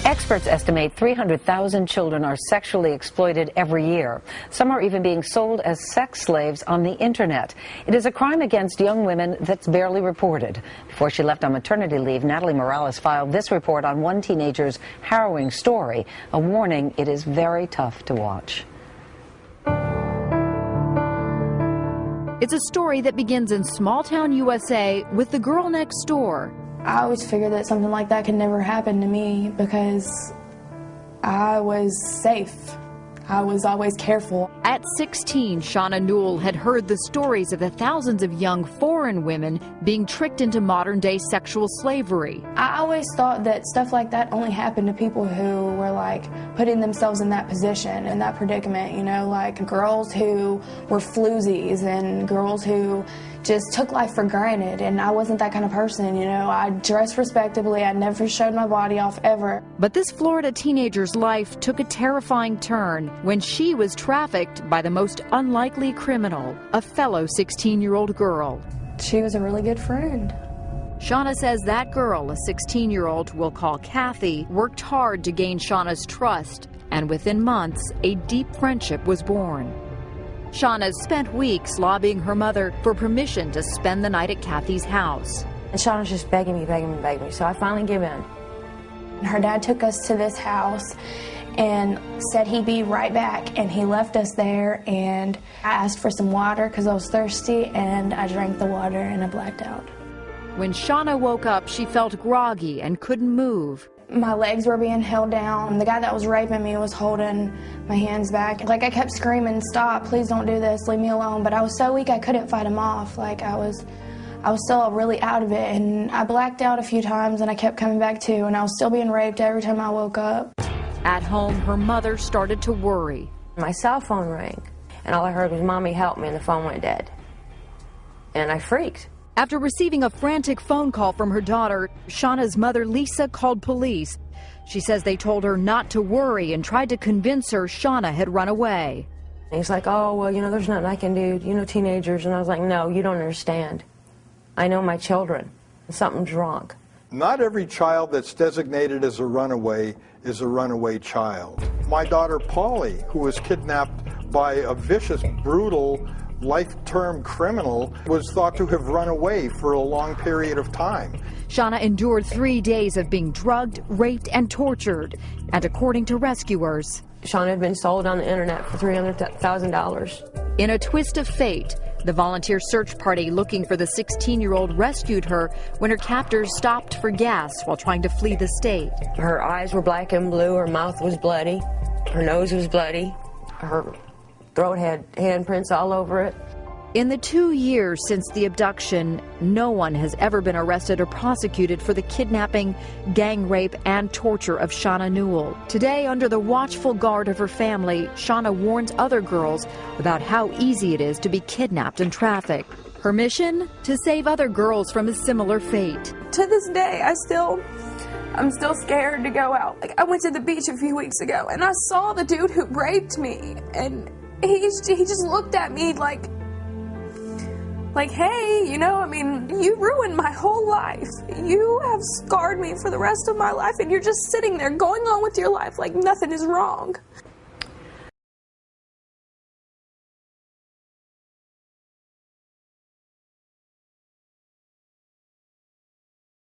Experts estimate 300,000 children are sexually exploited every year. Some are even being sold as sex slaves on the internet. It is a crime against young women that's barely reported. Before she left on maternity leave, Natalie Morales filed this report on one teenager's harrowing story. A warning, it is very tough to watch. It's a story that begins in small-town USA with the girl next door. I always figured that something like that could never happen to me because I was safe. I was always careful. At 16, Shauna Newell had heard the stories of the thousands of young foreign women being tricked into modern-day sexual slavery. I always thought that stuff like that only happened to people who were like putting themselves in that position, in that predicament, you know, like girls who were floozies and girls who just took life for granted, and I wasn't that kind of person, you know. I dressed respectably, I never showed my body off ever. But this Florida teenager's life took a terrifying turn when she was trafficked by the most unlikely criminal, a fellow 16-year-old girl. She was a really good friend. Shauna says that girl, a 16-year-old we'll call Kathy, worked hard to gain Shauna's trust, and within months, a deep friendship was born. Shauna spent weeks lobbying her mother for permission to spend the night at Kathy's house. And Shauna's just begging me, so I finally give in. Her dad took us to this house and said he'd be right back, and he left us there, and I asked for some water because I was thirsty, and I drank the water and I blacked out. When Shauna woke up, she felt groggy and couldn't move. My legs were being held down. The guy that was raping me was holding my hands back. Like, I kept screaming, "Stop, please don't do this, leave me alone." But I was so weak I couldn't fight him off. Like, I was still really out of it, and I blacked out a few times and I kept coming back to, and I was still being raped every time I woke up. At home, her mother started to worry. My cell phone rang, and all I heard was, "Mommy, help me," and the phone went dead. And I freaked. After receiving a frantic phone call from her daughter, Shauna's mother, Lisa, called police. She says they told her not to worry and tried to convince her Shauna had run away. He's like, "Oh, well, you know, there's nothing I can do, you know, teenagers." And I was like, "No, you don't understand. I know my children. Something's wrong." Not every child that's designated as a runaway is a runaway child. My daughter, Polly, who was kidnapped by a vicious, brutal, life-term criminal, was thought to have run away for a long period of time. Shauna endured 3 days of being drugged, raped, and tortured. And according to rescuers, Shauna had been sold on the internet for $300,000. In a twist of fate, the volunteer search party looking for the 16-year-old rescued her when her captors stopped for gas while trying to flee the state. Her eyes were black and blue, her mouth was bloody, her nose was bloody, her throat had handprints all over it. In the 2 years since the abduction, no one has ever been arrested or prosecuted for the kidnapping, gang rape, and torture of Shauna Newell. Today, under the watchful guard of her family, Shauna warns other girls about how easy it is to be kidnapped and trafficked. Her mission? To save other girls from a similar fate. To this day, I'm still scared to go out. Like, I went to the beach a few weeks ago and I saw the dude who raped me, and he just looked at me like, "Hey, you know, I mean, you ruined my whole life. You have scarred me for the rest of my life, and you're just sitting there going on with your life like nothing is wrong."